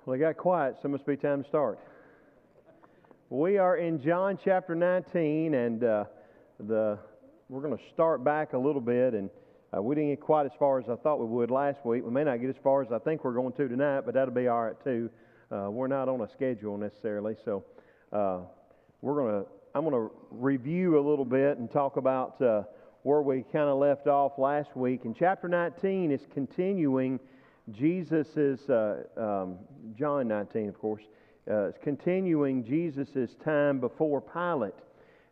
Well, it got quiet, so it must be time to start. We are in John chapter 19, and we're going to start back a little bit, and we didn't get quite as far as I thought we would last week. We may not get as far as I think we're going to tonight, but that'll be all right too. We're not on a schedule necessarily, so I'm going to review a little bit and talk about where we kind of left off last week. And chapter 19 is continuing Jesus's John 19, of course, is continuing Jesus's time before Pilate,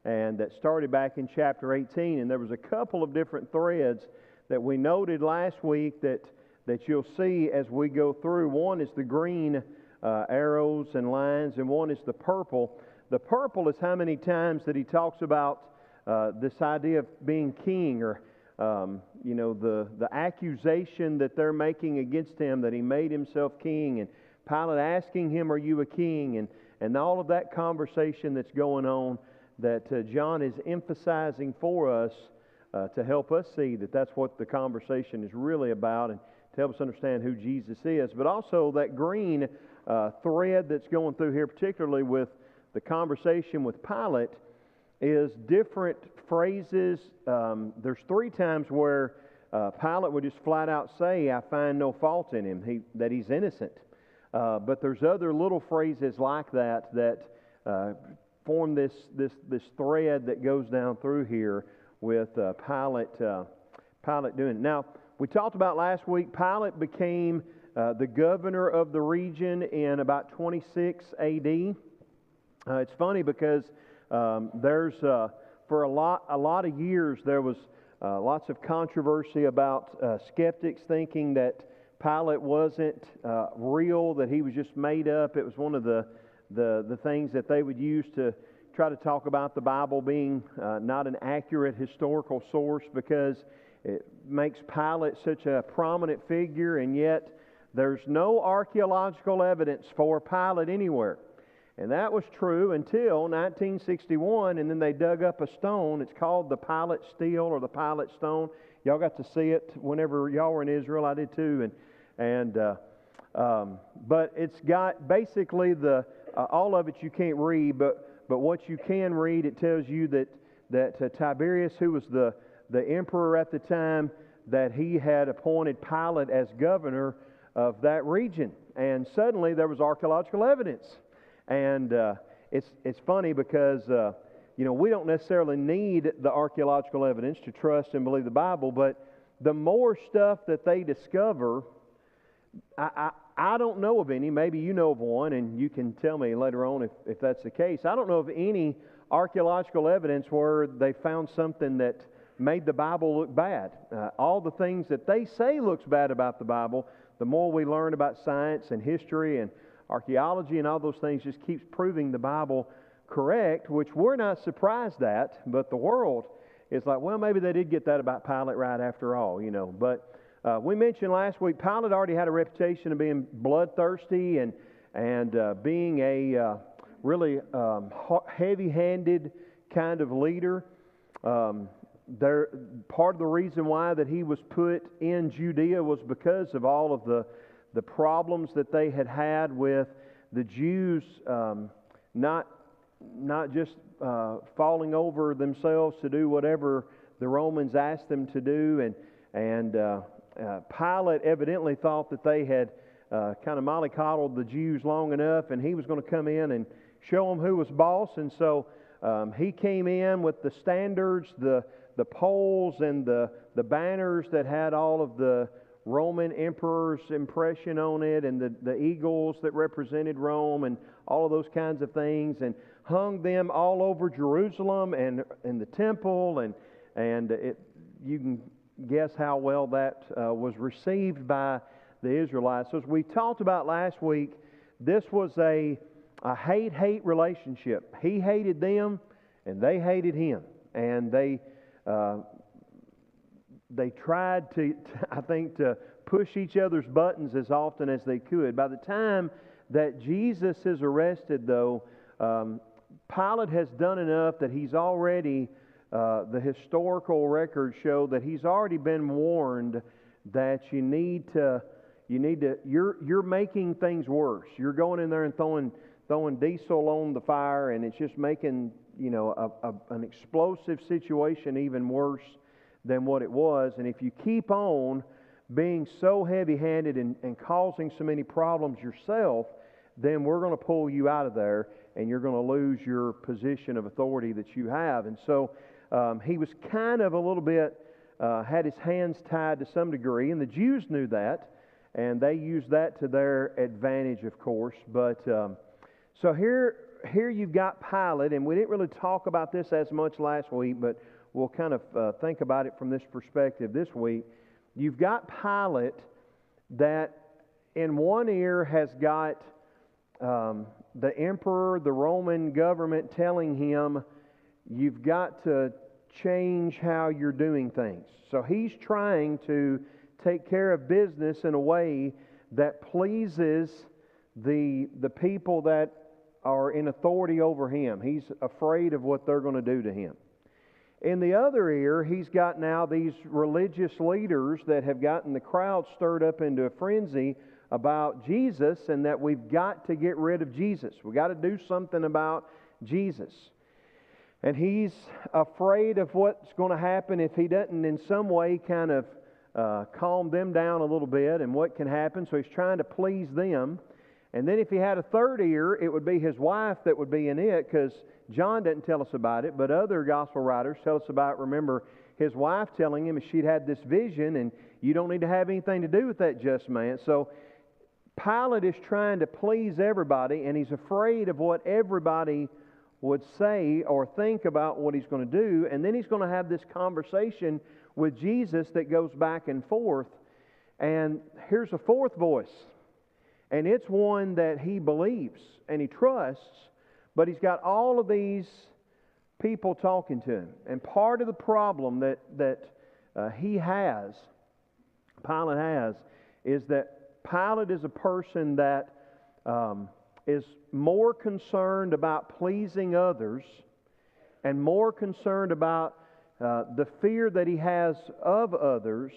and that started back in chapter 18. And there was a couple of different threads that we noted last week that you'll see as we go through. One is the green arrows and lines, and one is the purple. The purple is how many times that he talks about this idea of being king, or the accusation that they're making against him, that he made himself king, and Pilate asking him, "Are you a king?" and all of that conversation that's going on, that John is emphasizing for us to help us see that that's what the conversation is really about, and to help us understand who Jesus is. But also that green thread that's going through here, particularly with the conversation with Pilate, is different phrases. There's three times where Pilate would just flat out say, "I find no fault in him," that he's innocent. But there's other little phrases like that form this thread that goes down through here with Pilate doing it. Now, we talked about last week, Pilate became the governor of the region in about 26 A.D. It's funny because there's for a lot of years there was lots of controversy about skeptics thinking that Pilate wasn't real, that he was just made up. It was one of the things that they would use to try to talk about the Bible being not an accurate historical source, because it makes Pilate such a prominent figure, and yet there's no archaeological evidence for Pilate anywhere. And that was true until 1961, and then they dug up a stone. It's called the Pilate Stele, or the Pilate Stone. Y'all got to see it whenever y'all were in Israel. I did too. But it's got basically all of it you can't read, but what you can read, it tells you that Tiberius, who was the emperor at the time, that he had appointed Pilate as governor of that region. And suddenly there was archaeological evidence. And it's funny because we don't necessarily need the archaeological evidence to trust and believe the Bible, but the more stuff that they discover, I don't know of any. Maybe you know of one, and you can tell me later on if that's the case. I don't know of any archaeological evidence where they found something that made the Bible look bad. All the things that they say looks bad about the Bible, the more we learn about science and history and archaeology and all those things, just keeps proving the Bible correct, which we're not surprised at, but the world is like, well, maybe they did get that about Pilate right after all, But we mentioned last week, Pilate already had a reputation of being bloodthirsty and being a really heavy-handed kind of leader. Part of the reason why that he was put in Judea was because of all of the problems that they had with the Jews not just falling over themselves to do whatever the Romans asked them to do, and Pilate evidently thought that they had kind of mollycoddled the Jews long enough, and he was going to come in and show them who was boss. And so he came in with the standards, the poles, and the banners that had all of the Roman emperor's impression on it, and the eagles that represented Rome, and all of those kinds of things, and hung them all over Jerusalem and the temple, and you can guess how well that was received by the Israelites. So as we talked about last week, this was a hate-hate relationship. He hated them, and they hated him, and they tried to push each other's buttons as often as they could. By the time that Jesus is arrested, though, Pilate has done enough that he's already, the historical records show that he's already been warned that you need to You need to. You're making things worse. You're going in there and throwing diesel on the fire, and it's just making an explosive situation even worse than what it was. And if you keep on being so heavy-handed and causing so many problems yourself, then we're going to pull you out of there, and you're going to lose your position of authority that you have. And so he was kind of a little bit, had his hands tied to some degree, and the Jews knew that, and they used that to their advantage, of course. But so here you've got Pilate, and we didn't really talk about this as much last week, but we'll kind of think about it from this perspective this week. You've got Pilate that in one ear has got the emperor, the Roman government telling him, you've got to change how you're doing things. So he's trying to take care of business in a way that pleases the people that are in authority over him. He's afraid of what they're going to do to him. In the other ear, he's got now these religious leaders that have gotten the crowd stirred up into a frenzy about Jesus, and that we've got to get rid of Jesus. We've got to do something about Jesus. And he's afraid of what's going to happen if he doesn't in some way kind of calm them down a little bit and what can happen. So he's trying to please them. And then if he had a third ear, it would be his wife that would be in it, because John doesn't tell us about it, but other gospel writers tell us about, remember, his wife telling him she'd had this vision, and you don't need to have anything to do with that just man. So Pilate is trying to please everybody, and he's afraid of what everybody would say or think about what he's going to do. And then he's going to have this conversation with Jesus that goes back and forth. And here's a fourth voice. And it's one that he believes and he trusts, but he's got all of these people talking to him. And part of the problem that Pilate has, is that Pilate is a person that is more concerned about pleasing others and more concerned about the fear that he has of others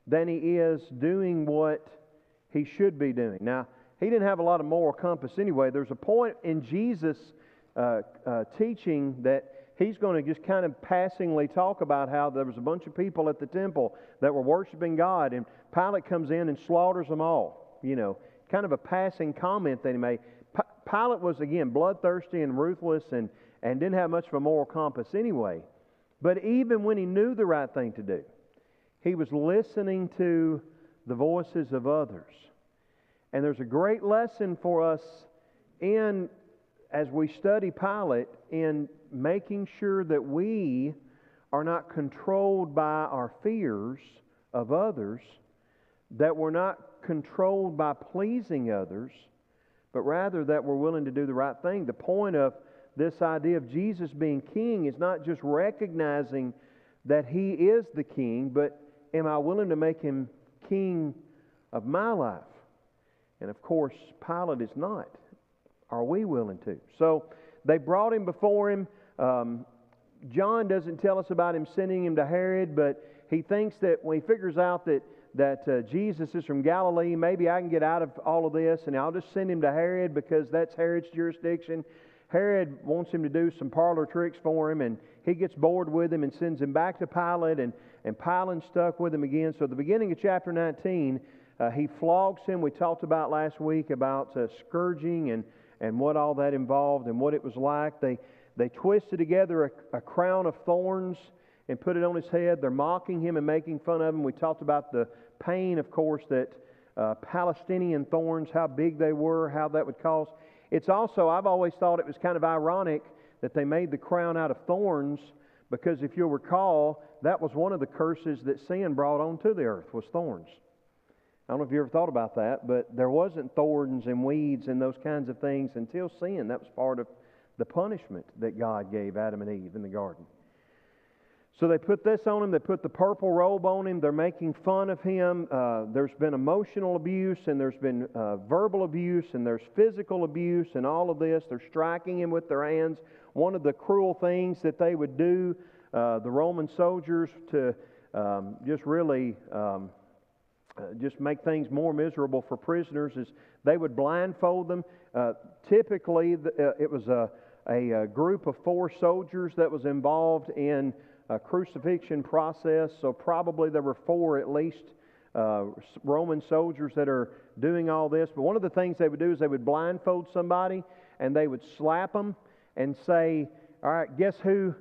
than he is doing what he should be doing. Now, he didn't have a lot of moral compass anyway. There's a point in Jesus' teaching that he's going to just kind of passingly talk about how there was a bunch of people at the temple that were worshiping God, and Pilate comes in and slaughters them all. Kind of a passing comment that he made. Pilate was, again, bloodthirsty and ruthless and didn't have much of a moral compass anyway. But even when he knew the right thing to do, he was listening to the voices of others. And there's a great lesson for us as we study Pilate, in making sure that we are not controlled by our fears of others, that we're not controlled by pleasing others, but rather that we're willing to do the right thing. The point of this idea of Jesus being king is not just recognizing that he is the king, but am I willing to make him king of my life? And of course, Pilate is not. Are we willing to? So they brought him before him. John doesn't tell us about him sending him to Herod, but he thinks that when he figures out that Jesus is from Galilee, maybe I can get out of all of this, and I'll just send him to Herod because that's Herod's jurisdiction. Herod wants him to do some parlor tricks for him, and he gets bored with him and sends him back to Pilate, and Pilate's stuck with him again. So at the beginning of chapter 19, he flogs him. We talked about last week about scourging and what all that involved and what it was like. They twisted together a crown of thorns and put it on his head. They're mocking him and making fun of him. We talked about the pain, of course, that Palestinian thorns, how big they were, how that would cause. It's also, I've always thought it was kind of ironic that they made the crown out of thorns, because if you'll recall, that was one of the curses that sin brought onto the earth, was thorns. I don't know if you ever thought about that, but there wasn't thorns and weeds and those kinds of things until sin. That was part of the punishment that God gave Adam and Eve in the garden. So they put this on him. They put the purple robe on him. They're making fun of him. There's been emotional abuse, and there's been verbal abuse, and there's physical abuse, and all of this. They're striking him with their hands. One of the cruel things that they would do, the Roman soldiers, to just really just make things more miserable for prisoners is they would blindfold them. Typically, it was a group of 4 soldiers that was involved in a crucifixion process, so probably there were 4 at least Roman soldiers that are doing all this. But one of the things they would do is they would blindfold somebody and they would slap them and say, "All right, guess who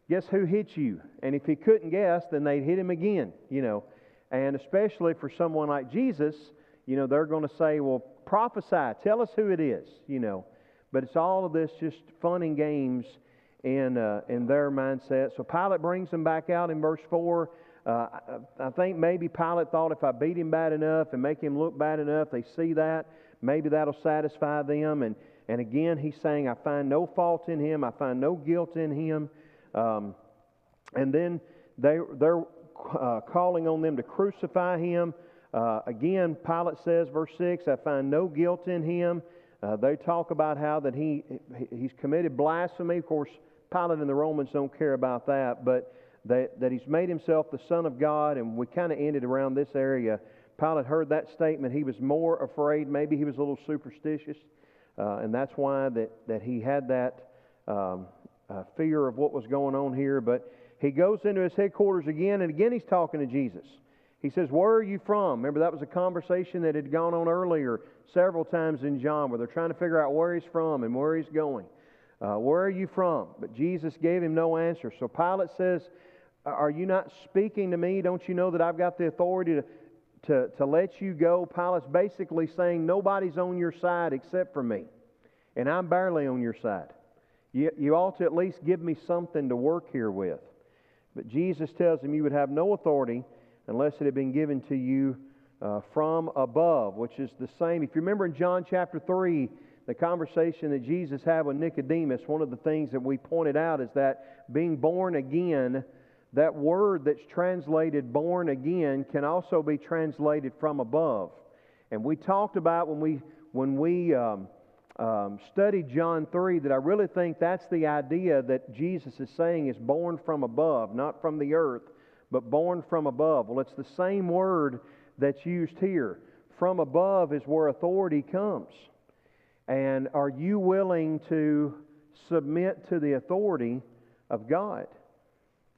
hit you?" And if he couldn't guess, then they'd hit him again, And especially for someone like Jesus, they're going to say, "Well, prophesy, tell us who it is," But it's all of this just fun and games in their mindset. So Pilate brings them back out in verse 4. I think maybe Pilate thought if I beat him bad enough and make him look bad enough, they see that, maybe that'll satisfy them. And again, he's saying, "I find no fault in him. I find no guilt in him." And then they're calling on them to crucify him. Again, Pilate says, verse 6, "I find no guilt in him." They talk about how that he's committed blasphemy. Of course, Pilate and the Romans don't care about that, but that he's made himself the Son of God, and we kind of ended around this area. Pilate heard that statement. He was more afraid. Maybe he was a little superstitious, and that's why that he had that fear of what was going on here. But he goes into his headquarters again, and again he's talking to Jesus. He says, "Where are you from?" Remember, that was a conversation that had gone on earlier several times in John, where they're trying to figure out where he's from and where he's going. Where are you from? But Jesus gave him no answer. So Pilate says, "Are you not speaking to me? Don't you know that I've got the authority to let you go?" Pilate's basically saying, nobody's on your side except for me, and I'm barely on your side. You ought to at least give me something to work here with. But Jesus tells him you would have no authority unless it had been given to you from above, which is the same. If you remember in John chapter 3, the conversation that Jesus had with Nicodemus, one of the things that we pointed out is that being born again, that word that's translated born again can also be translated from above. And we talked about when we studied John 3 that I really think that's the idea that Jesus is saying is born from above, not from the earth, but born from above. Well, it's the same word that's used here. From above is where authority comes. And are you willing to submit to the authority of God?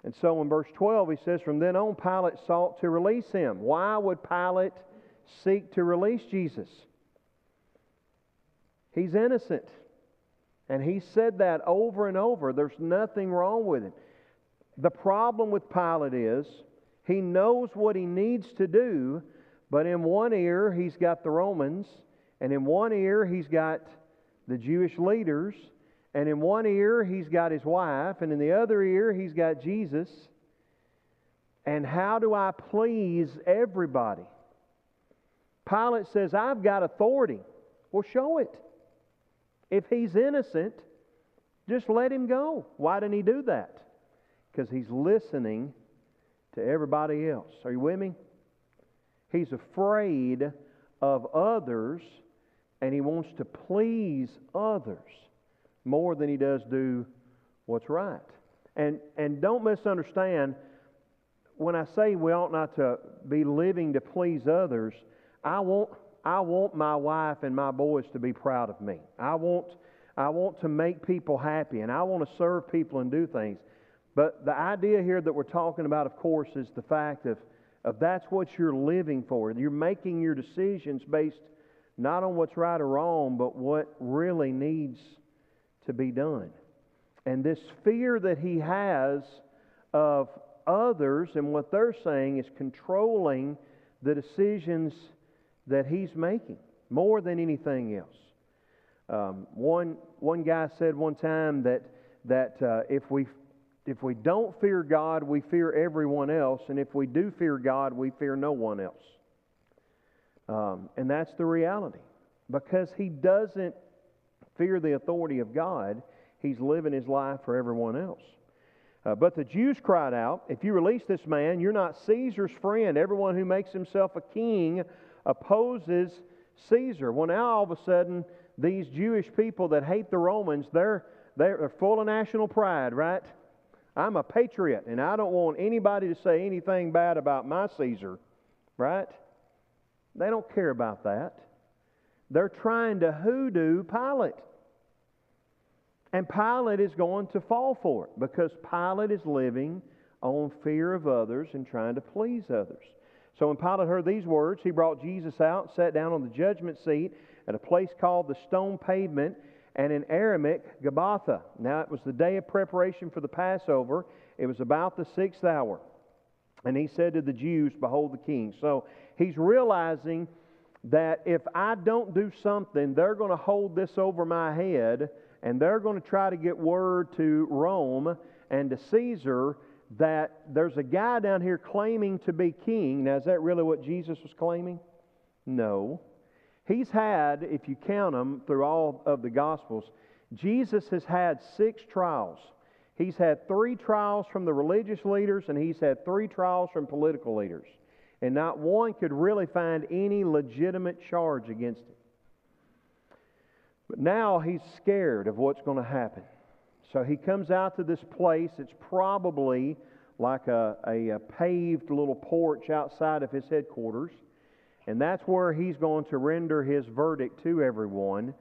And so in verse 12 he says, "From then on Pilate sought to release him." Why would Pilate seek to release Jesus? He's innocent. And he said that over and over. There's nothing wrong with it. The problem with Pilate is he knows what he needs to do, but in one ear he's got the Romans, and in one ear he's got the Jewish leaders, and in one ear he's got his wife, and in the other ear he's got Jesus. And how do I please everybody? Pilate says, "I've got authority." Well, show it. If he's innocent, just let him go. Why didn't he do that? Because he's listening to everybody else. Are you with me? He's afraid of others, and he wants to please others more than he does do what's right. And don't misunderstand, when I say we ought not to be living to please others, I want my wife and my boys to be proud of me. I want to make people happy, and I want to serve people and do things. But the idea here that we're talking about, of course, is the fact of that's what you're living for. You're making your decisions based not on what's right or wrong, but what really needs to be done. And this fear that he has of others and what they're saying is controlling the decisions that he's making more than anything else. One guy said one time that if we don't fear God, we fear everyone else, and if we do fear God, we fear no one else. And that's the reality. Because he doesn't fear the authority of God, he's living his life for everyone else. But the Jews cried out, "If you release this man, you're not Caesar's friend. Everyone who makes himself a king opposes Caesar." Well, now all of a sudden, these Jewish people that hate the Romans, they're full of national pride, right? I'm a patriot, and I don't want anybody to say anything bad about my Caesar, right? They don't care about that. They're trying to hoodoo Pilate. And Pilate is going to fall for it because Pilate is living on fear of others and trying to please others. So when Pilate heard these words, he brought Jesus out, sat down on the judgment seat at a place called the Stone Pavement, and in Aramaic, Gabbatha. Now it was the day of preparation for the Passover. It was about the 6th hour. And he said to the Jews, "Behold the king." So he's realizing that if I don't do something, they're going to hold this over my head, and they're going to try to get word to Rome and to Caesar that there's a guy down here claiming to be king. Now, is that really what Jesus was claiming? No. He's had, if you count them through all of the Gospels, Jesus has had 6 trials. He's had 3 trials from the religious leaders, and he's had 3 trials from political leaders. And not one could really find any legitimate charge against him. But now he's scared of what's going to happen. So he comes out to this place. It's probably like a paved little porch outside of his headquarters. And that's where he's going to render his verdict to everyone.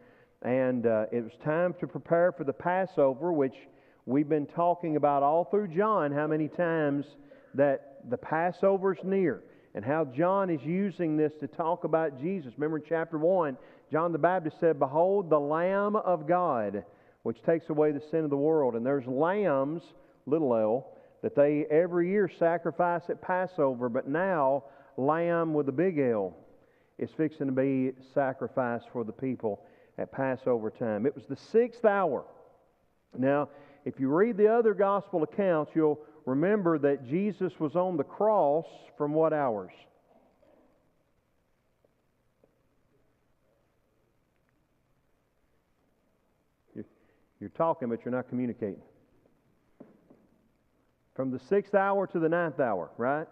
And it was time to prepare for the Passover, which we've been talking about all through John, how many times that the Passover's near, and how John is using this to talk about Jesus. Remember in chapter 1, John the Baptist said, "Behold the Lamb of God, which takes away the sin of the world." And there's lambs, little l, that they every year sacrifice at Passover, but now lamb with a big L is fixing to be sacrificed for the people at Passover time. It was the 6th hour. Now, if you read the other gospel accounts, you'll remember that Jesus was on the cross from what hours? You're talking, but you're not communicating. From the 6th hour to the 9th hour, right?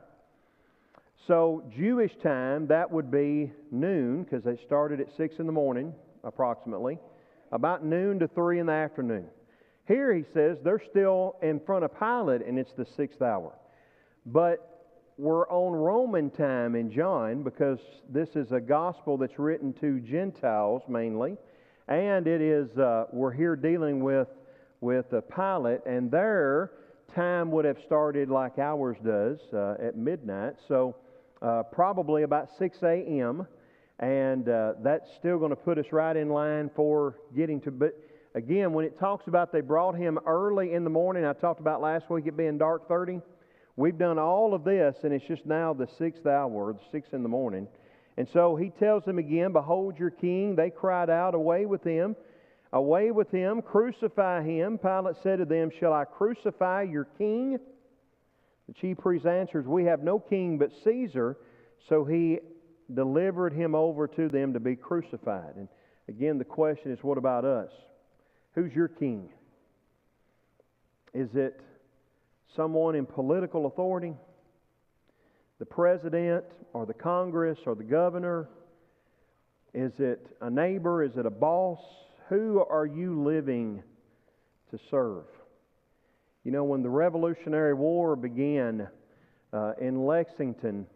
So, Jewish time, that would be noon, because they started at 6 in the morning, approximately. About noon to 3 in the afternoon. Here he says they're still in front of Pilate, and it's the 6th hour. But we're on Roman time in John, because this is a gospel that's written to Gentiles mainly. And it is, we're here dealing with Pilate, and their time would have started like ours does at midnight. So probably about 6 a.m. And that's still going to put us right in line for getting to... But again, when it talks about they brought him early in the morning, I talked about last week it being dark 30. We've done all of this, and it's just now the 6th hour, the 6 in the morning. And so he tells them again, "Behold your king." They cried out, "Away with him! Away with him! Crucify him!" Pilate said to them, "Shall I crucify your king?" The chief priest answers, "We have no king but Caesar." So he delivered him over to them to be crucified. And again, the question is, what about us? Who's your king? Is it someone in political authority? The president or the Congress or the governor? Is it a neighbor? Is it a boss? Who are you living to serve? You know, when the Revolutionary War began in Lexington,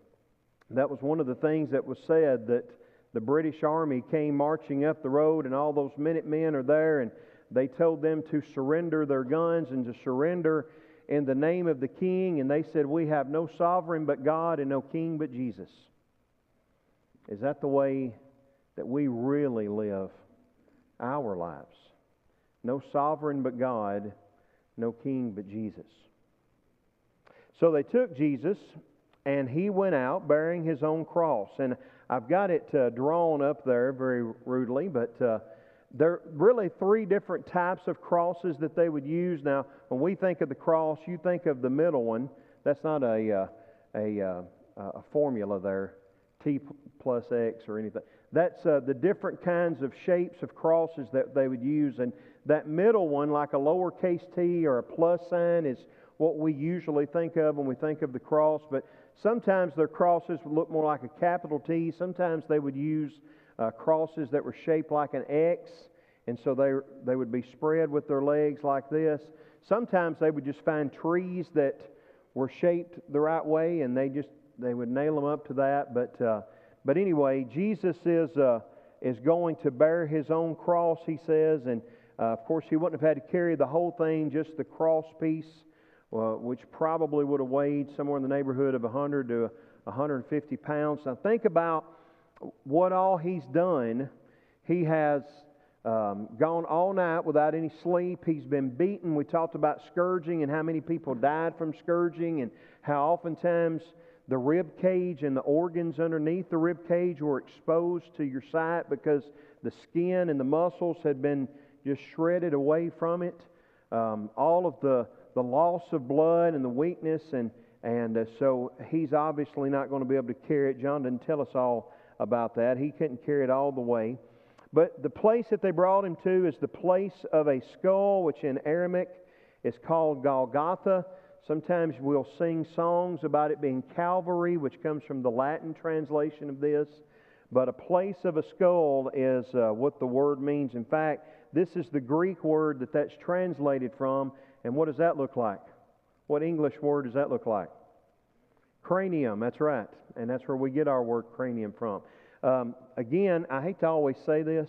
that was one of the things that was said, that the British Army came marching up the road and all those Minutemen are there, and they told them to surrender their guns and to surrender in the name of the King, and they said, "We have no sovereign but God and no king but Jesus." Is that the way that we really live our lives? No sovereign but God, no king but Jesus. So they took Jesus, and he went out bearing his own cross. And I've got it drawn up there very rudely, but there are really 3 different types of crosses that they would use. Now, when we think of the cross, you think of the middle one. That's not a formula there, T plus X or anything. That's the different kinds of shapes of crosses that they would use. And that middle one, like a lowercase t or a plus sign, is what we usually think of when we think of the cross. But sometimes their crosses would look more like a capital T. Sometimes they would use crosses that were shaped like an X, and so they would be spread with their legs like this. Sometimes they would just find trees that were shaped the right way, and they would nail them up to that. But But anyway, Jesus is going to bear His own cross, he says, and of course He wouldn't have had to carry the whole thing, just the cross piece, which probably would have weighed somewhere in the neighborhood of 100 to 150 pounds. Now think about what all He's done. He has gone all night without any sleep. He's been beaten. We talked about scourging and how many people died from scourging, and how oftentimes the rib cage and the organs underneath the rib cage were exposed to your sight because the skin and the muscles had been just shredded away from it. All of the loss of blood and the weakness, and so He's obviously not going to be able to carry it. John didn't tell us all about that. He couldn't carry it all the way. But the place that they brought Him to is the place of a skull, which in Aramaic is called Golgotha. Sometimes we'll sing songs about it being Calvary, which comes from the Latin translation of this. But a place of a skull is what the word means. In fact, this is the Greek word that's translated from. And what does that look like? What English word does that look like? Cranium, that's right. And that's where we get our word cranium from. Again, I hate to always say this,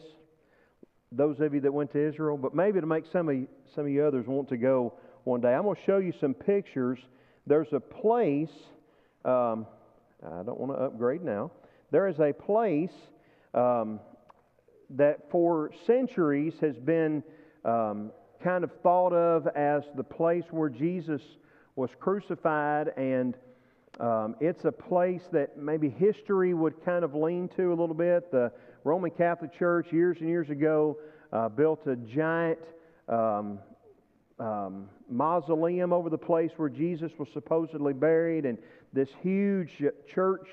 those of you that went to Israel, but maybe to make some of you others want to go one day. I'm going to show you some pictures. There's a place, I don't want to upgrade now. There is a place that for centuries has been kind of thought of as the place where Jesus was crucified, and it's a place that maybe history would kind of lean to a little bit. The Roman Catholic Church years and years ago built a giant mausoleum over the place where Jesus was supposedly buried, and this huge church,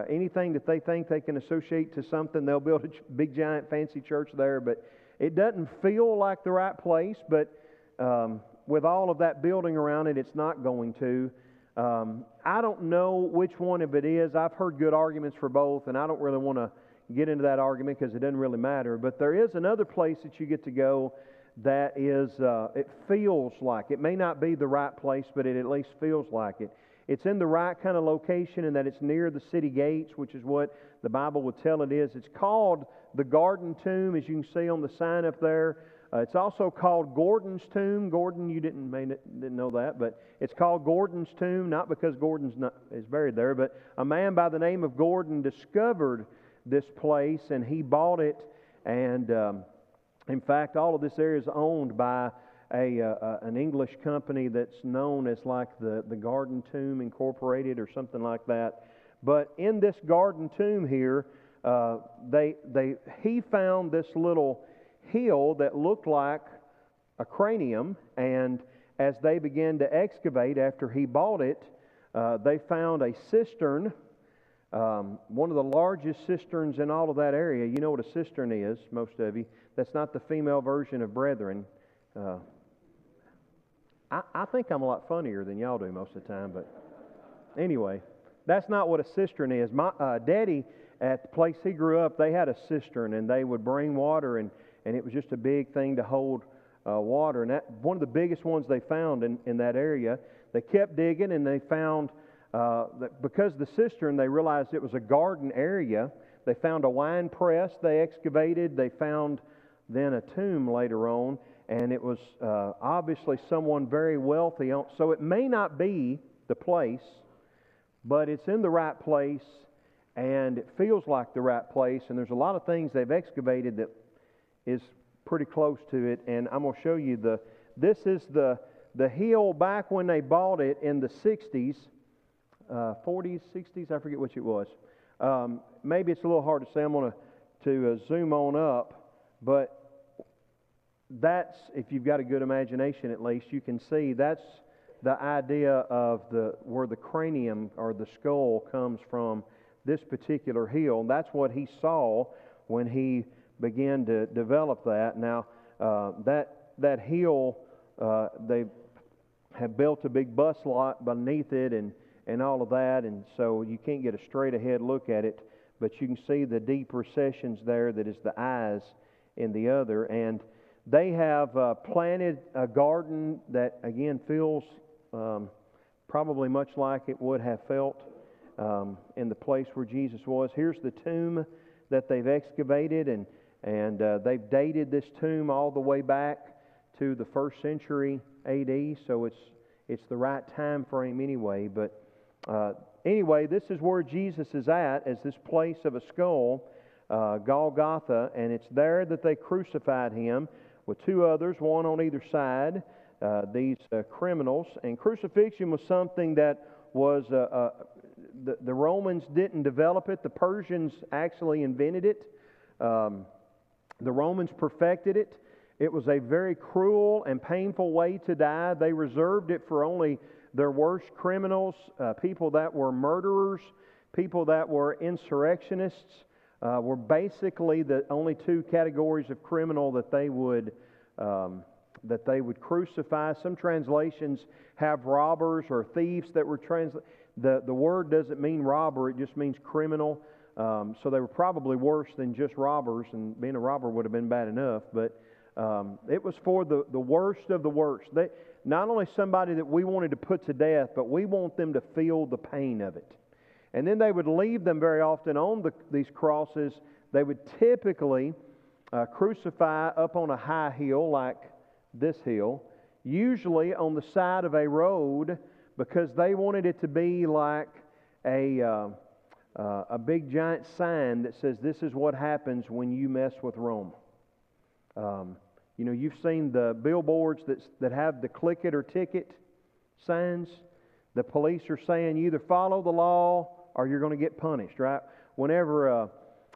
anything that they think they can associate to something, they'll build a big giant fancy church there. But it doesn't feel like the right place, but with all of that building around it, it's not going to. I don't know which one of it is. I've heard good arguments for both, and I don't really want to get into that argument because it doesn't really matter. But there is another place that you get to go that is, it feels like, it may not be the right place, but it at least feels like it. It's in the right kind of location, in that it's near the city gates, which is what the Bible would tell it is. It's called the Garden Tomb, as you can see on the sign up there. It's also called Gordon's Tomb. Gordon, you didn't know that, but it's called Gordon's Tomb, not because Gordon's is buried there, but a man by the name of Gordon discovered this place, and he bought it. And in fact, all of this area is owned by an English company that's known as like the Garden Tomb Incorporated or something like that. But in this Garden Tomb here, he found this little hill that looked like a cranium, and as they began to excavate after he bought it, they found a cistern, one of the largest cisterns in all of that area. You know what a cistern is, most of you. That's not the female version of brethren. I think I'm a lot funnier than y'all do most of the time, but anyway, that's not what a cistern is. My daddy, at the place he grew up, they had a cistern, and they would bring water, and it was just a big thing to hold water. And that one of the biggest ones they found in that area. They kept digging, and they found that because the cistern, they realized it was a garden area. They found a wine press they excavated. They found then a tomb later on, and it was obviously someone very wealthy. So it may not be the place, but it's in the right place, and it feels like the right place. And there's a lot of things they've excavated that is pretty close to it. And I'm going to show you this is the hill back when they bought it in the 60s, 40s, 60s, I forget which it was. Maybe it's a little hard to say. I'm going to zoom on up, but that's, if you've got a good imagination at least, you can see that's the idea of where the cranium or the skull comes from, this particular hill. And that's what he saw when he began to develop that. Now, that hill, they have built a big bus lot beneath it and all of that, and so you can't get a straight ahead look at it, but you can see the deep recessions there that is the eyes in the other. And they have planted a garden that, again, feels probably much like it would have felt in the place where Jesus was. Here's the tomb that they've excavated, and they've dated this tomb all the way back to the 1st century A.D., so it's the right time frame anyway. But anyway, this is where Jesus is at, as this place of a skull, Golgotha, and it's there that they crucified Him with 2 others, one on either side, these criminals. And crucifixion was something that was, the Romans didn't develop it. The Persians actually invented it. The Romans perfected it. It was a very cruel and painful way to die. They reserved it for only their worst criminals, people that were murderers, people that were insurrectionists, were basically the only 2 categories of criminal that they would crucify. Some translations have robbers or thieves that were translated. The word doesn't mean robber, it just means criminal. So they were probably worse than just robbers, and being a robber would have been bad enough, but it was for the worst of the worst. Not only somebody that we wanted to put to death, but we want them to feel the pain of it. And then they would leave them very often on these crosses. They would typically crucify up on a high hill like this hill, usually on the side of a road, because they wanted it to be like a big giant sign that says, this is what happens when you mess with Rome. You know, you've seen the billboards that have the click it or ticket signs. The police are saying you either follow the law or you're going to get punished, right? Whenever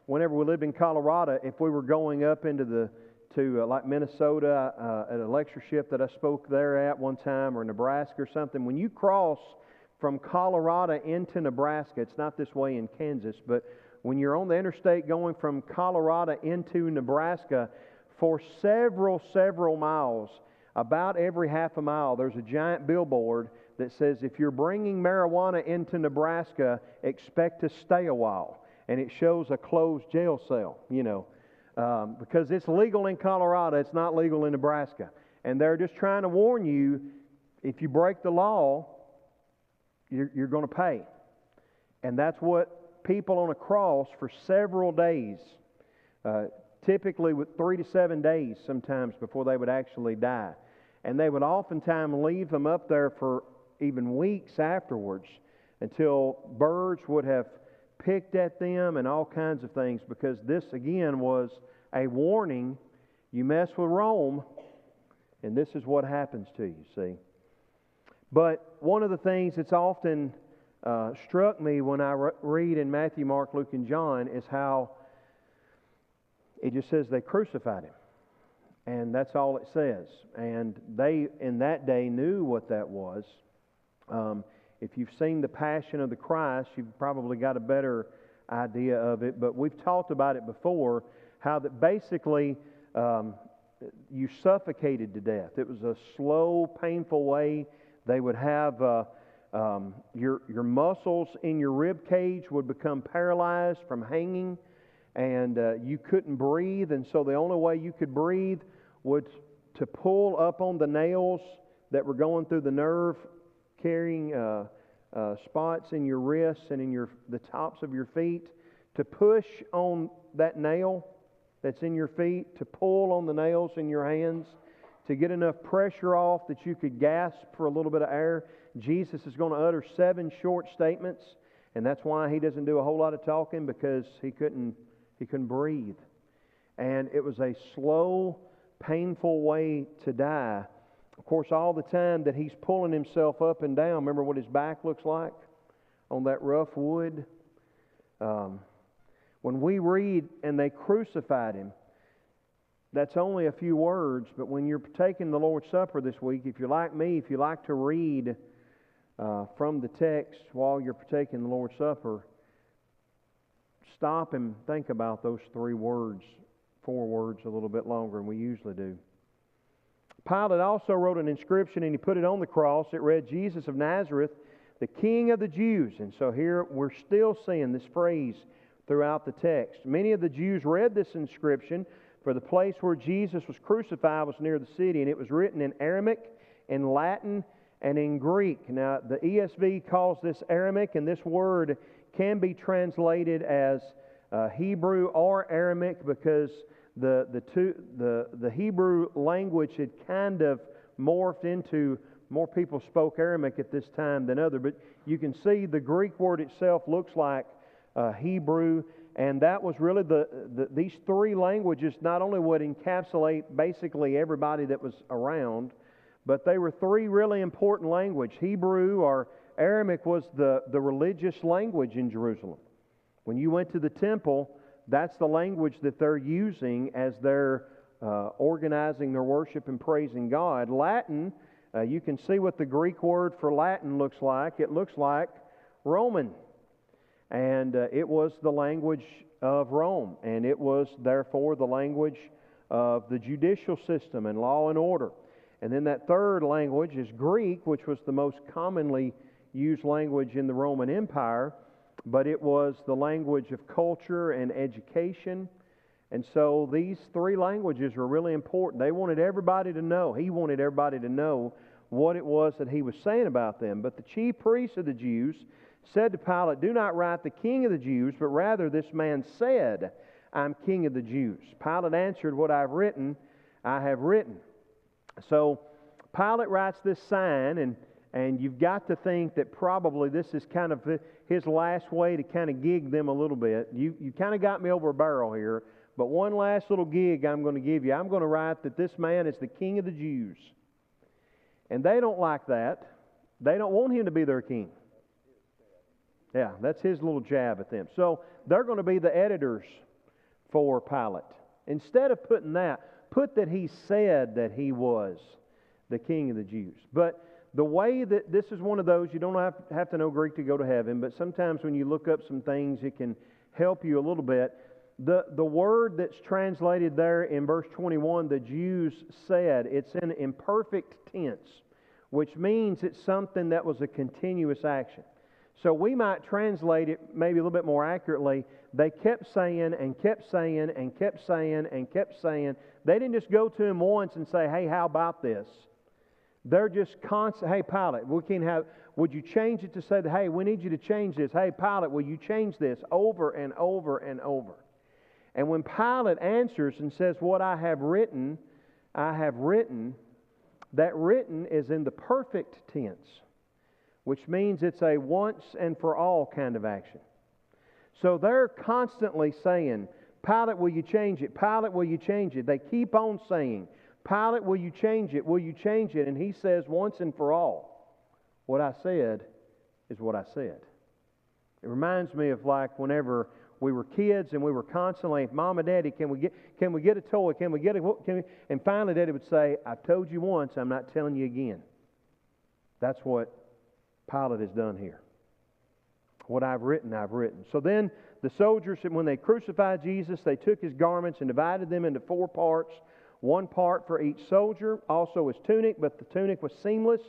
we lived in Colorado, if we were going up into like Minnesota at a lectureship that I spoke there at one time, or Nebraska or something, when you cross from Colorado into Nebraska, it's not this way in Kansas, but when you're on the interstate going from Colorado into Nebraska, for several miles, about every half a mile, there's a giant billboard that says, if you're bringing marijuana into Nebraska, expect to stay a while. And it shows a closed jail cell, you know, because it's legal in Colorado, it's not legal in Nebraska. And they're just trying to warn you, if you break the law, you're going to pay. And that's what people on a cross for several days, typically with 3 to 7 days sometimes before they would actually die. And they would oftentimes leave them up there for even weeks afterwards until birds would have picked at them and all kinds of things, because this again was a warning. You mess with Rome and this is what happens to you, see. But one of the things that's often struck me when I read in Matthew, Mark, Luke, and John is how it just says they crucified Him. And that's all it says. And they, in that day, knew what that was. If you've seen The Passion of the Christ, you've probably got a better idea of it. But we've talked about it before, how that basically you suffocated to death. It was a slow, painful way. They would have your muscles in your rib cage would become paralyzed from hanging, and you couldn't breathe. And so the only way you could breathe was to pull up on the nails that were going through the nerve carrying spots in your wrists and in the tops of your feet, to push on that nail that's in your feet, to pull on the nails in your hands, to get enough pressure off that you could gasp for a little bit of air. Jesus is going to utter 7 short statements, and that's why He doesn't do a whole lot of talking, because He couldn't breathe. And it was a slow, painful way to die. Of course, all the time that He's pulling Himself up and down, remember what His back looks like on that rough wood? When we read, and they crucified Him, that's only a few words, but when you're taking the Lord's Supper this week, if you're like me, if you like to read from the text while you're partaking the Lord's Supper, stop and think about those 3 words, 4 words a little bit longer than we usually do. Pilate also wrote an inscription, and he put it on the cross. It read, Jesus of Nazareth, the King of the Jews. And so here we're still seeing this phrase throughout the text. Many of the Jews read this inscription, for the place where Jesus was crucified was near the city, and it was written in Aramaic and Latin and in Greek. Now, the ESV calls this Aramaic, and this word can be translated as Hebrew or Aramaic because the Hebrew language had kind of morphed into more people spoke Aramaic at this time than other. But you can see the Greek word itself looks like Hebrew, and that was really these three languages not only would encapsulate basically everybody that was around, but they were three really important languages. Hebrew or Aramaic was the religious language in Jerusalem. When you went to the temple, that's the language that they're using as they're organizing their worship and praising God. Latin, you can see what the Greek word for Latin looks like. It looks like Roman. And it was the language of Rome. And it was therefore the language of the judicial system and law and order. And then that third language is Greek, which was the most commonly used language in the Roman Empire. But it was the language of culture and education. And so these three languages were really important. They wanted everybody to know. He wanted everybody to know what it was that he was saying about them. But the chief priests of the Jews said to Pilate, "Do not write the King of the Jews, but rather this man said, 'I'm King of the Jews.' Pilate answered, 'What I've written, I have written.'" So Pilate writes this sign, and you've got to think that probably this is kind of his last way to kind of gig them a little bit. You kind of got me over a barrel here, but one last little gig I'm going to give you. I'm going to write that this man is the King of the Jews. And they don't like that. They don't want him to be their king. Yeah, that's his little jab at them. So they're going to be the editors for Pilate. Instead of putting that, put that he said that he was the King of the Jews. But the way that this is one of those, you don't have to know Greek to go to heaven, but sometimes when you look up some things, it can help you a little bit. The word that's translated there in verse 21, the Jews said, it's in imperfect tense, which means it's something that was a continuous action. So we might translate it maybe a little bit more accurately. They kept saying and kept saying and kept saying and kept saying. They didn't just go to him once and say, "Hey, how about this?" They're just constant. "Hey, Pilate, would you change it to say that, hey, we need you to change this. Hey, Pilate, will you change this?" Over and over and over. And when Pilate answers and says, "What I have written, that written is in the perfect tense, which means it's a once and for all kind of action. So they're constantly saying, "Pilate, will you change it? Pilate, will you change it?" They keep on saying, "Pilate, will you change it? Will you change it?" And he says, once and for all, "What I said is what I said." It reminds me of like whenever we were kids and we were constantly, "Mom and Daddy, can we get a toy? And finally Daddy would say, "I've told you once, I'm not telling you again." That's what Pilate has done here. What I've written, I've written. So then the soldiers, when they crucified Jesus, they took his garments and divided them into 4 parts, 1 part for each soldier, also his tunic, but the tunic was seamless,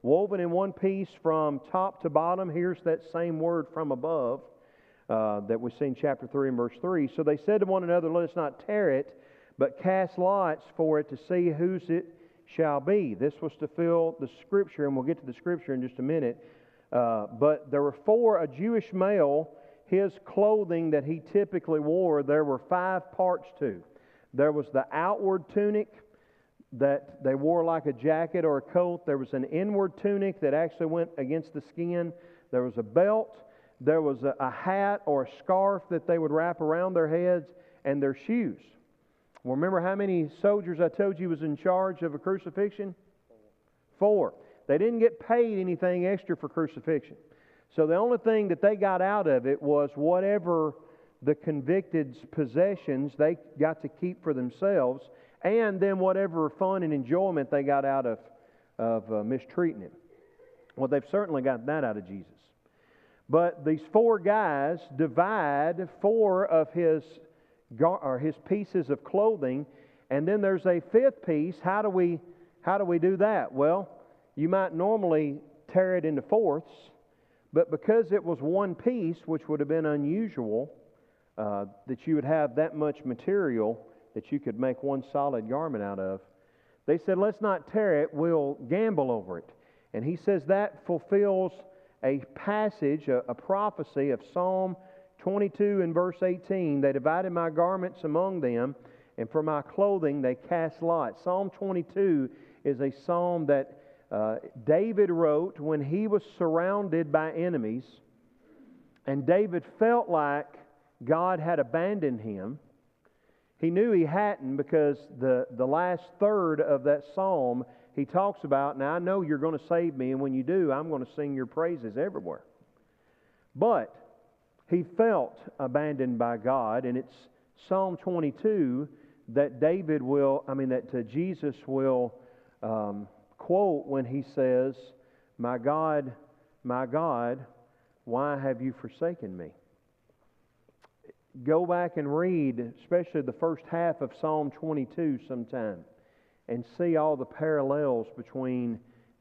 woven in one piece from top to bottom. Here's that same word "from above" that we see in chapter 3 and verse 3. So they said to one another, "Let us not tear it, but cast lots for it to see whose it shall be." This was to fill the Scripture, and we'll get to the Scripture in just a minute. But there were 4, a Jewish male, his clothing that he typically wore, there were 5 parts to. There was the outward tunic that they wore like a jacket or a coat. There was an inward tunic that actually went against the skin. There was a belt. There was a hat or a scarf that they would wrap around their heads, and their shoes. Well, remember how many soldiers I told you was in charge of a crucifixion? 4. They didn't get paid anything extra for crucifixion. So the only thing that they got out of it was whatever the convicted's possessions they got to keep for themselves, and then whatever fun and enjoyment they got out of mistreating him. Well, they've certainly got that out of Jesus. But these 4 guys divide 4 of his pieces of clothing, and then there's a 5th piece. How do we do that? Well, you might normally tear it into 4ths, but because it was one piece, which would have been unusual, that you would have that much material that you could make one solid garment out of, they said, "Let's not tear it, we'll gamble over it." And he says that fulfills a passage, a prophecy of Psalm 22 and verse 18. They divided my garments among them, and for my clothing they cast lots. Psalm 22 is a psalm that David wrote when he was surrounded by enemies, and David felt like God had abandoned him. He knew he hadn't, because the last third of that psalm, he talks about, now I know you're going to save me, and when you do, I'm going to sing your praises everywhere. But he felt abandoned by God, and it's Psalm 22 that Jesus will quote when he says, my God, why have you forsaken me? Go back and read, especially the first half of Psalm 22 sometime, and see all the parallels between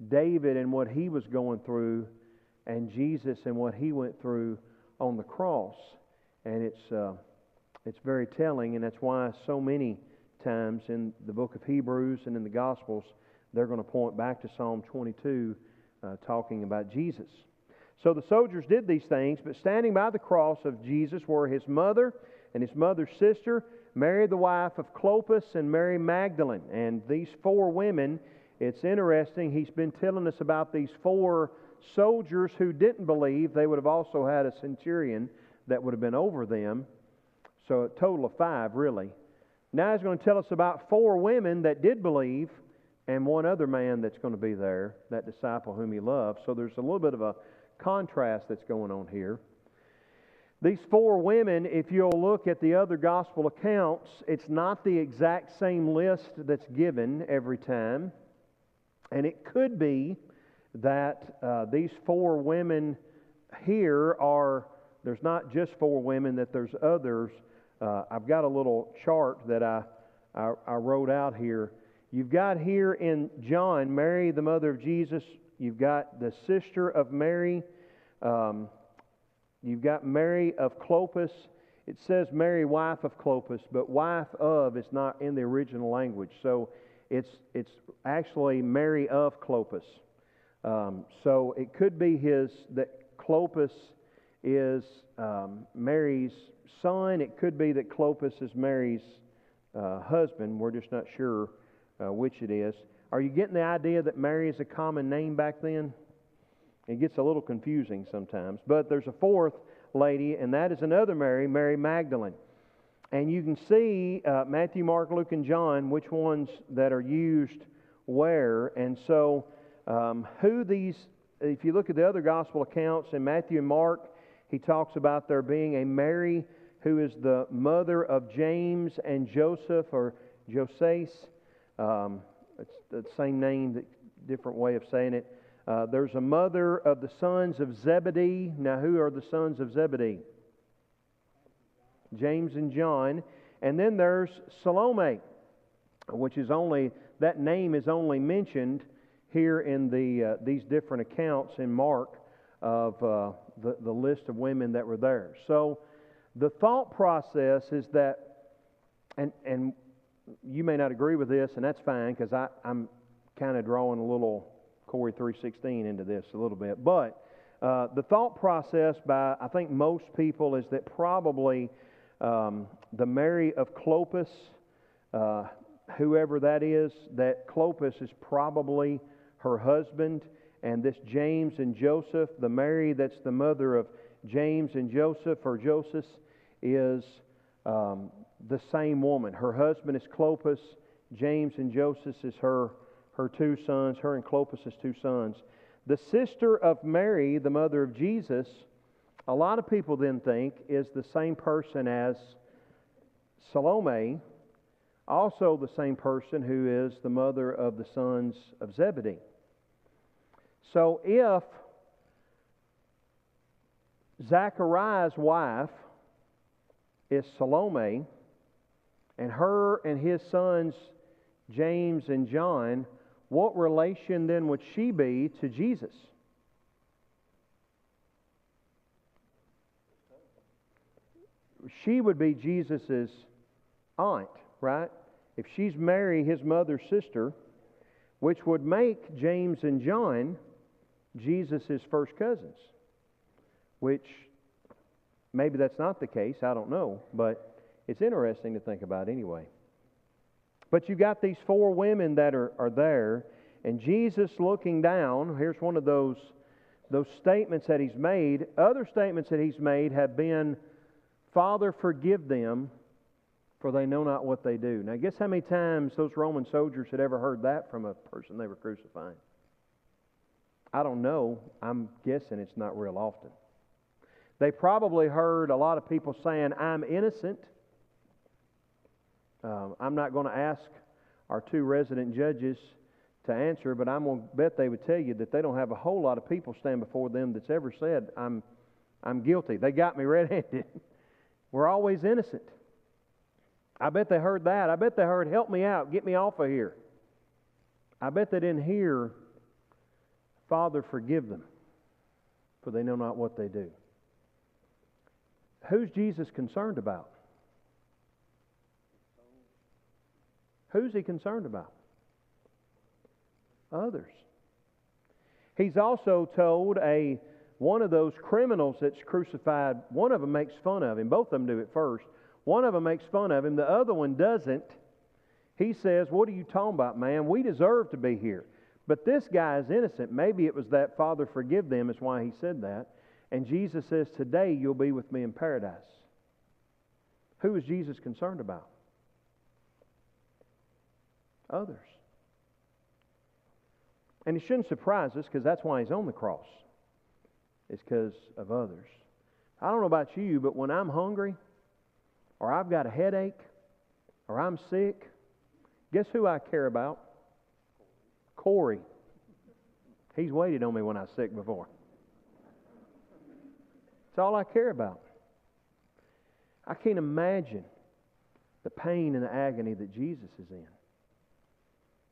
David and what he was going through and Jesus and what he went through on the cross. And it's very telling, and that's why so many times in the book of Hebrews and in the Gospels, they're going to point back to Psalm 22 talking about Jesus. So the soldiers did these things, but standing by the cross of Jesus were his mother and his mother's sister, Mary the wife of Clopas, and Mary Magdalene. And these four women, it's interesting, he's been telling us about these four soldiers who didn't believe. They would have also had a centurion that would have been over them. So a total of 5, really. Now he's going to tell us about 4 women that did believe, and one other man that's going to be there, that disciple whom he loved. So there's a little bit of a contrast that's going on here. These 4 women, if you'll look at the other gospel accounts, it's not the exact same list that's given every time. And it could be that these 4 women here are, there's not just 4 women, that there's others. I've got a little chart that I wrote out here. You've got here in John, Mary, the mother of Jesus. You've got the sister of Mary. You've got Mary of Clopas. It says Mary, wife of Clopas, but wife of is not in the original language. So it's actually Mary of Clopas. So it could be that Clopas is Mary's son. It could be that Clopas is Mary's husband. We're just not sure which it is. Are you getting the idea that Mary is a common name back then? It gets a little confusing sometimes. But there's a 4th lady, and that is another Mary, Mary Magdalene. And you can see Matthew, Mark, Luke, and John, which ones that are used where. And so if you look at the other gospel accounts in Matthew and Mark, he talks about there being a Mary who is the mother of James and Joseph, or Joses. It's the same name, different way of saying it. There's a mother of the sons of Zebedee. Now, who are the sons of Zebedee? James and John. And then there's Salome, which is that name is only mentioned here in these different accounts in Mark of the list of women that were there. So the thought process is that, and you may not agree with this, and that's fine, because I'm kind of drawing a little Corey 3:16 into this a little bit. But the thought process by, I think, most people is that probably the Mary of Clopas, whoever that is, that Clopas is probably her husband, and this James and Joseph, the Mary that's the mother of James and Joseph, or Joseph, is the same woman. Her husband is Clopas. James and Joseph is her 2 sons, her and Clopas' 2 sons. The sister of Mary, the mother of Jesus, a lot of people then think is the same person as Salome, also the same person who is the mother of the sons of Zebedee. So if Zachariah's wife is Salome, and her and his sons, James and John, what relation then would she be to Jesus? She would be Jesus' aunt, right? If she's Mary, his mother's sister, which would make James and John Jesus' first cousins, which maybe that's not the case, I don't know, but it's interesting to think about anyway. But you got these four women that are there, and Jesus looking down, here's one of those statements that He's made. Other statements that He's made have been, Father, forgive them, for they know not what they do. Now, guess how many times those Roman soldiers had ever heard that from a person they were crucifying? I don't know. I'm guessing it's not real often. They probably heard a lot of people saying, I'm innocent. I'm not going to ask our two resident judges to answer, but I'm going to bet they would tell you that they don't have a whole lot of people stand before them that's ever said, I'm guilty. They got me red-handed. We're always innocent. I bet they heard that. I bet they heard, help me out, get me off of here. I bet they didn't hear, Father, forgive them, for they know not what they do. Who's Jesus concerned about? Who's He concerned about? Others. He's also told one of those criminals that's crucified, one of them makes fun of Him. Both of them do at first. One of them makes fun of Him. The other one doesn't. He says, what are you talking about, man? We deserve to be here. But this guy is innocent. Maybe it was that, Father, forgive them, is why he said that. And Jesus says, today you'll be with me in paradise. Who is Jesus concerned about? Others. And it shouldn't surprise us, because that's why He's on the cross. It's because of others. I don't know about you, but when I'm hungry, or I've got a headache, or I'm sick, guess who I care about? Corey. He's waited on me when I was sick before. It's all I care about. I can't imagine the pain and the agony that Jesus is in.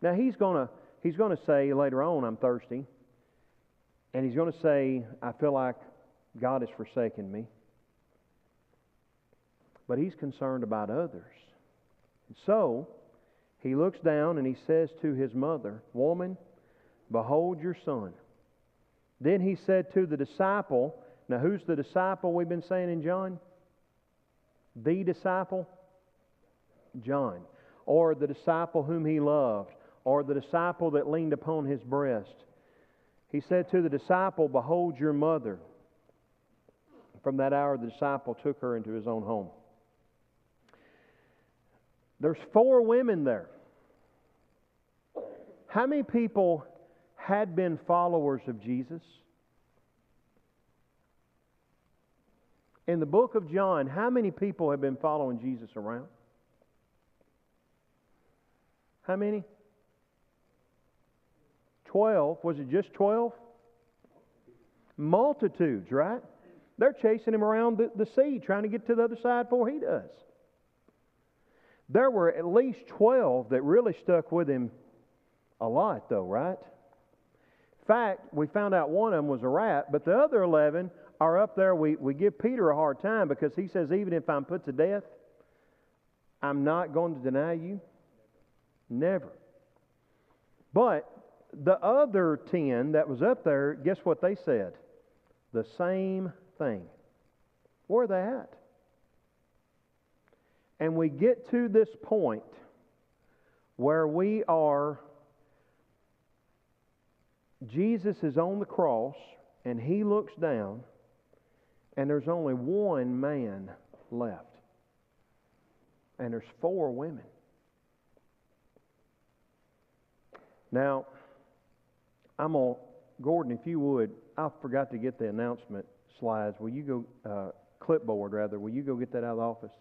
Now He's going to say later on, I'm thirsty. And He's going to say, I feel like God has forsaken me. But He's concerned about others. And so, He looks down and He says to His mother, Woman, behold your son. Then He said to the disciple, now who's the disciple we've been saying in John? The disciple? John. Or the disciple whom He loved. Or the disciple that leaned upon His breast. He said to the disciple, behold your mother. From that hour the disciple took her into his own home. There's four women there. How many people had been followers of Jesus? In the book of John, how many people have been following Jesus around? How many? 12. Was it just 12? Multitudes, right? They're chasing Him around the sea, trying to get to the other side before He does. There were at least 12 that really stuck with Him a lot, though, right? In fact, we found out one of them was a rat, but the other 11 are up there. We give Peter a hard time because he says, even if I'm put to death, I'm not going to deny you. Never. But the other 10 that was up there, guess what they said? The same thing. Where are they at? And we get to this point where Jesus is on the cross and He looks down and there's only one man left. And there's four women. Now, Gordon, if you would, I forgot to get the announcement slides. Will you go, clipboard rather, will you go get that out of the office?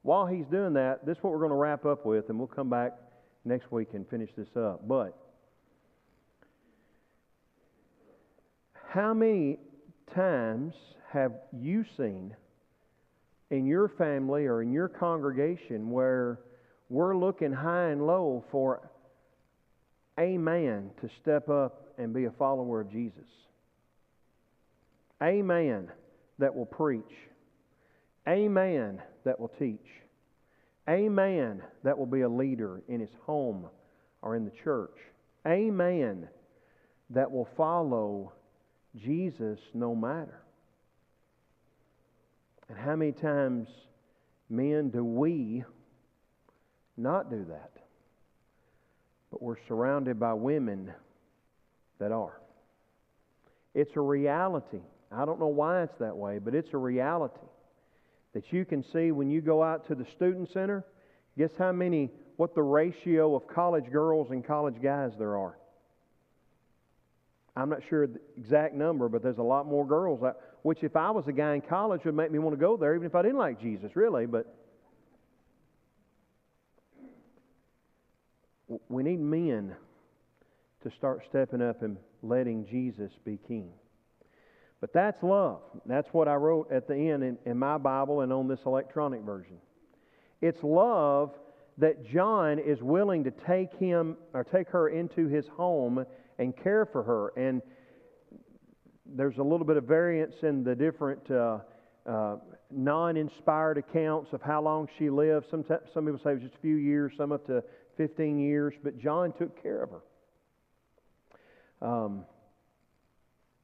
While he's doing that, this is what we're going to wrap up with, and we'll come back next week and finish this up. But how many times have you seen in your family or in your congregation where we're looking high and low for a man to step up and be a follower of Jesus? A man that will preach. A man that will teach. A man that will be a leader in his home or in the church. A man that will follow Jesus no matter. And how many times, men, do we not do that? But we're surrounded by women that are. It's a reality. I don't know why it's that way, but it's a reality that you can see when you go out to the student center. Guess what the ratio of college girls and college guys there are. I'm not sure the exact number, but there's a lot more girls, which if I was a guy in college would make me want to go there, even if I didn't like Jesus, really. But we need men to start stepping up and letting Jesus be king. But that's love. That's what I wrote at the end in my Bible and on this electronic version. It's love that John is willing to take her into his home and care for her. And there's a little bit of variance in the different non-inspired accounts of how long she lived. Some people say it was just a few years, some up to 15 years, but John took care of her.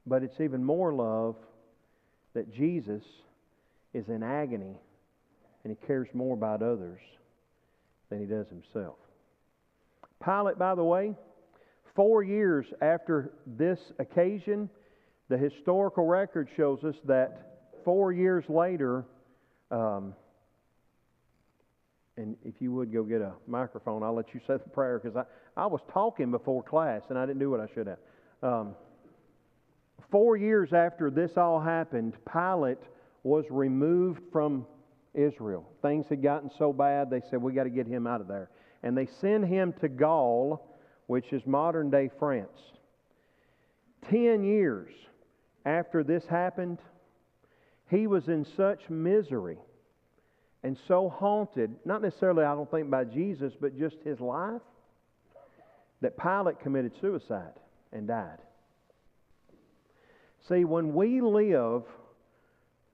But it's even more love that Jesus is in agony and he cares more about others than he does himself. Pilate, by the way, 4 years after this occasion, the historical record shows us that 4 years later, and if you would go get a microphone, I'll let you say the prayer, because I was talking before class and I didn't do what I should have. 4 years after this all happened, Pilate was removed from Israel. Things had gotten so bad, they said, we got to get him out of there. And they send him to Gaul, which is modern-day France. 10 years after this happened, he was in such misery and so haunted, not necessarily, I don't think, by Jesus, but just his life, that Pilate committed suicide and died. See, when we live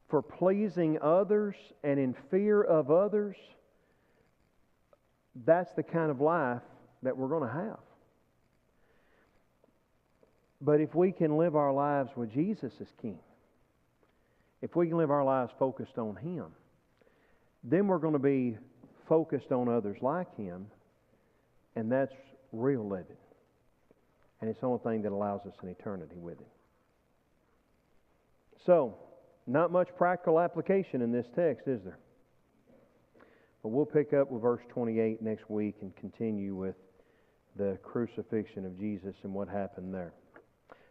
for pleasing others and in fear of others, that's the kind of life that we're going to have. But if we can live our lives with Jesus as King, if we can live our lives focused on Him, then we're going to be focused on others like Him, and that's real living. And it's the only thing that allows us an eternity with Him. So, not much practical application in this text, is there? But we'll pick up with verse 28 next week and continue with the crucifixion of Jesus and what happened there.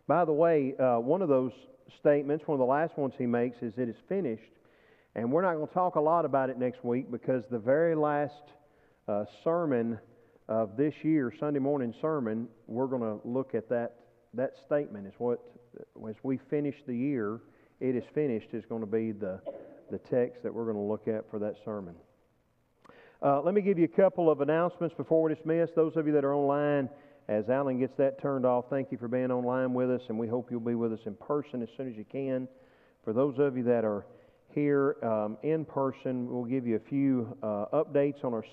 By the way, one of those statements, one of the last ones he makes, is it is finished. And we're not going to talk a lot about it next week, because the very last sermon of this year, Sunday morning sermon, we're going to look at that statement. Is what, as we finish the year, it is finished is going to be the text that we're going to look at for that sermon. Let me give you a couple of announcements before we dismiss. Those of you that are online, as Alan gets that turned off, thank you for being online with us, and we hope you'll be with us in person as soon as you can. For those of you that are here in person, we'll give you a few updates on our